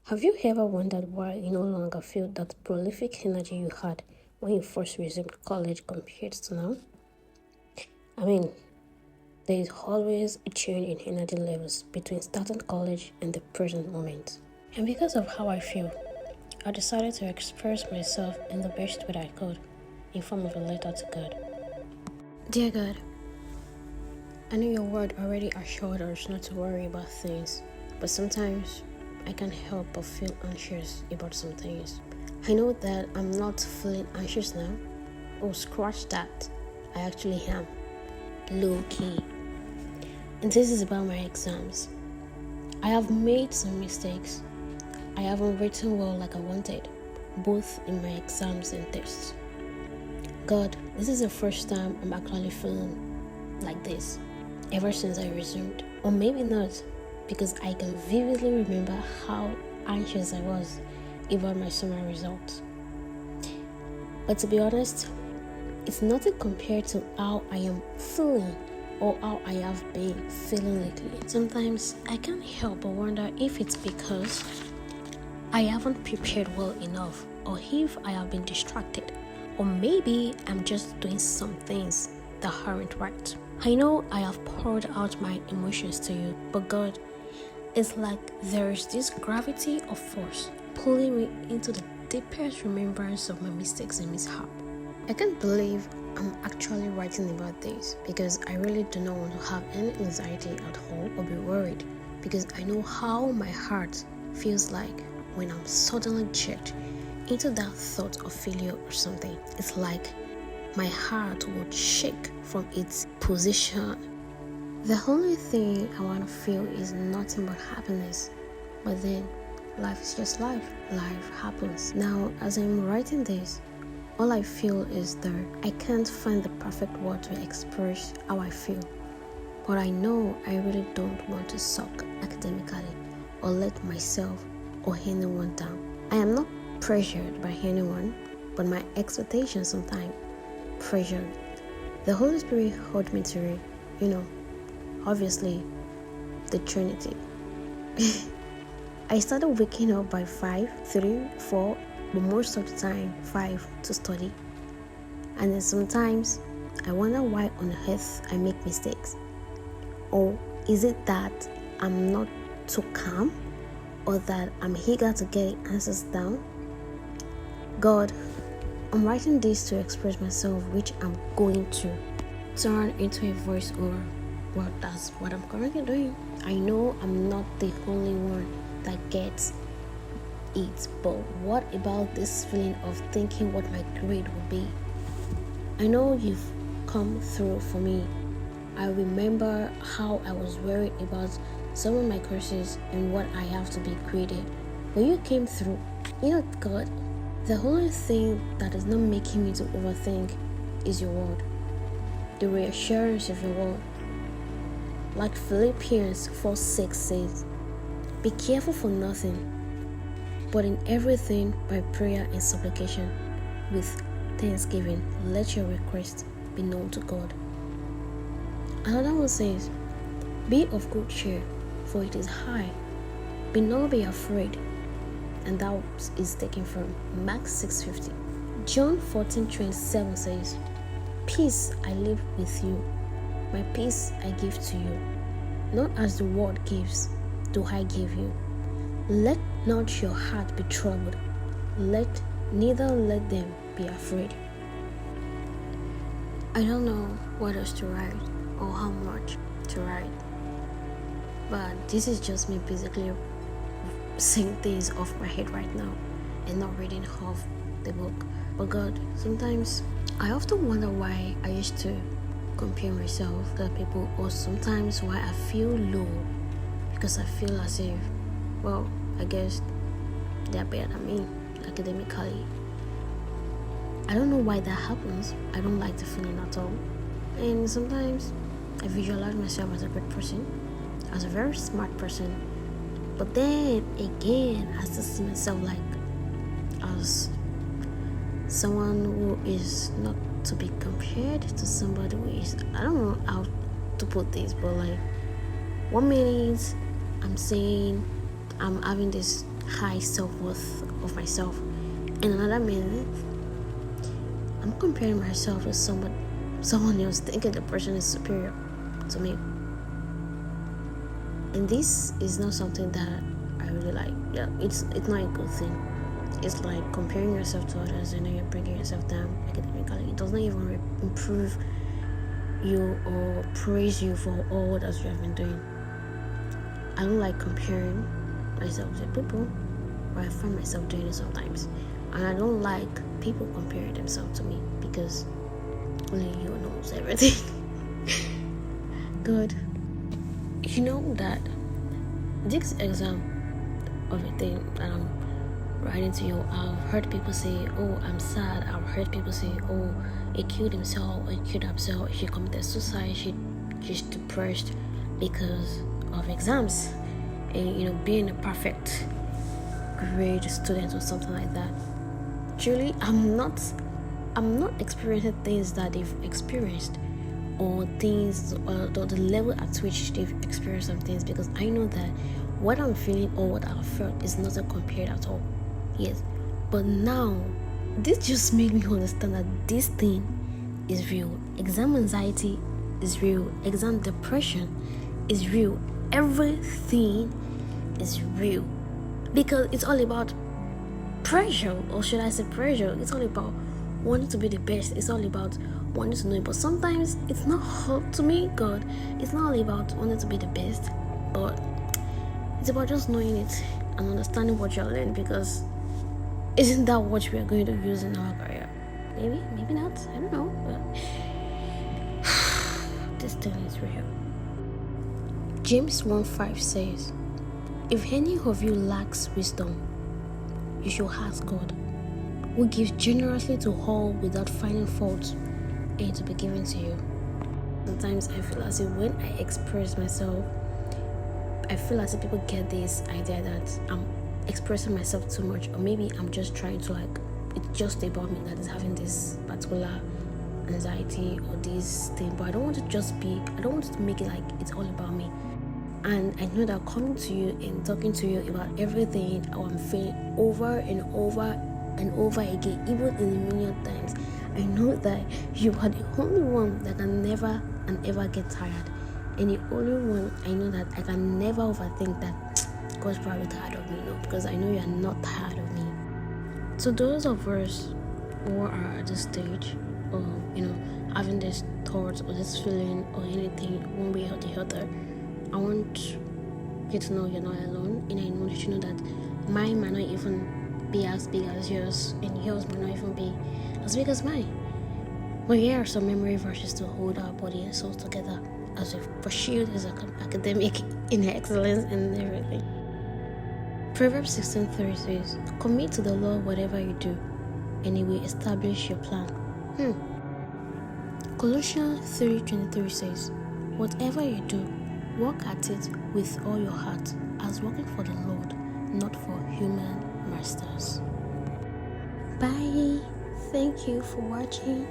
Have you ever wondered why you no longer feel that prolific energy you had when you first resumed college compared to now? I mean, there is always a change in energy levels between starting college and the present moment. And because of how I feel, I decided to express myself in the best way I could, in form of a letter to God. Dear God, I know your word already assured us not to worry about things, but sometimes I can't help but feel anxious about some things. I know that I'm not feeling anxious now. Oh, scratch that. I actually am. Low key. And this is about my exams. I have made some mistakes. I haven't written well like I wanted, both in my exams and tests. God, this is the first time I'm actually feeling like this ever since I resumed. Or maybe not, because I can vividly remember how anxious I was about my summer results. But to be honest, it's nothing compared to how I am feeling or how I have been feeling lately. Sometimes I can't help but wonder if it's because I haven't prepared well enough, or if I have been distracted, or maybe I'm just doing some things that aren't right. I know I have poured out my emotions to you, but God, it's like there is this gravity of force pulling me into the deepest remembrance of my mistakes and mishap. I can't believe I'm actually writing about this, because I really do not want to have any anxiety at all or be worried, because I know how my heart feels like when I'm suddenly checked into that thought of failure or something. It's like my heart would shake from its position. The only thing I want to feel is nothing but happiness. But then, life is just life. Life happens. Now, as I'm writing this, all I feel is that I can't find the perfect word to express how I feel. But I know I really don't want to suck academically or let myself or anyone down. I am not pressured by anyone, but my expectations sometimes pressured. The Holy Spirit helped me to read, obviously, the Trinity. I started waking up by 5, 3, 4, but most of the time 5 to study. And then sometimes I wonder why on earth I make mistakes. Or is it that I'm not too calm, or that I'm eager to get answers down? God, I'm writing this to express myself, which I'm going to turn into a voiceover. Well, that's what I'm currently doing. I know I'm not the only one that gets it, but what about this feeling of thinking what my grade will be? I know you've come through for me. I remember how I was worried about some of my courses and what I have to be graded. When you came through, God, the only thing that is not making me to overthink is your word, the reassurance of your word. Like Philippians 4:6 says, be careful for nothing, but in everything by prayer and supplication, with thanksgiving, let your request be known to God. Another one says, be of good cheer, for it is high. Be not be afraid. And that is taken from Mark 6:50. John 14:27 says, peace I leave with you, my peace I give to you. Not as the world gives, do I give you. Let not your heart be troubled, neither let them be afraid. I don't know what else to write or how much to write, but this is just me basically saying things off my head right now and not reading half the book. But God, sometimes I often wonder why I used to compare myself to other people, or sometimes why I feel low, because I feel as if, well, I guess they're better than me academically. I don't know why that happens. I don't like the feeling at all. And sometimes I visualize myself as a great person, as a very smart person. But then again, I still see myself like as someone who is not to be compared to somebody who is, I don't know how to put this, but like 1 minute I'm saying I'm having this high self-worth of myself. In another minute, I'm comparing myself with someone else, thinking the person is superior to me. And this is not something that I really like. Yeah, it's not a good thing. It's like comparing yourself to others and then you're bringing yourself down academically. It does not even improve you or praise you for all that you have been doing. I don't like comparing myself to people, but I find myself doing it sometimes. And I don't like people comparing themselves to me because only you knows everything. Good. You know that this exam of a thing that I'm writing to you, I've heard people say, oh, I'm sad. I've heard people say, oh, he killed himself, or he killed himself, she committed suicide, she's depressed because of exams and being a perfect grade student or something like that. Truly, I'm not experiencing things that they've experienced or things or the level at which they've experienced some things, because I know that what I'm feeling or what I've felt is not compared at all. Yes, but now this just made me understand that this thing is real. Exam anxiety is real. Exam depression is real. Everything is real because it's all about pressure, or should I say pressure? It's all about wanting to be the best. It's all about wanting to know it. But sometimes it's not hard to me, God. It's not only about wanting to be the best, but it's about just knowing it and understanding what you're learning, because isn't that what we are going to use in our career? Maybe not. I don't know. But this thing is real. James 1:5 says, if any of you lacks wisdom, you should ask God, who gives generously to all without finding fault, and it will be given to you. Sometimes I feel as if when I express myself, I feel as if people get this idea that I'm expressing myself too much, or maybe I'm just trying to it's just about me that is having this particular anxiety or this thing. But I don't want to make it like it's all about me. And I know that coming to you and talking to you about everything I'm feeling over and over and over again, even in a million times, I know that you are the only one that can never and ever get tired. And the only one I know that I can never overthink that God's probably tired of me. No, because I know you are not tired of me. So those of us who are at this stage, or having this thoughts or this feeling or anything one way or the other, I want you to know you're not alone, and I want you to know that mine might not even be as big as yours, and yours might not even be as big as mine. But here are some memory verses to hold our body and soul together as we pursue this academic in excellence and everything. Proverbs 16:3 says, commit to the Lord whatever you do, and He will establish your plan. Colossians 3:23 says, whatever you do, work at it with all your heart, as working for the Lord, not for human masters. Bye. Thank you for watching.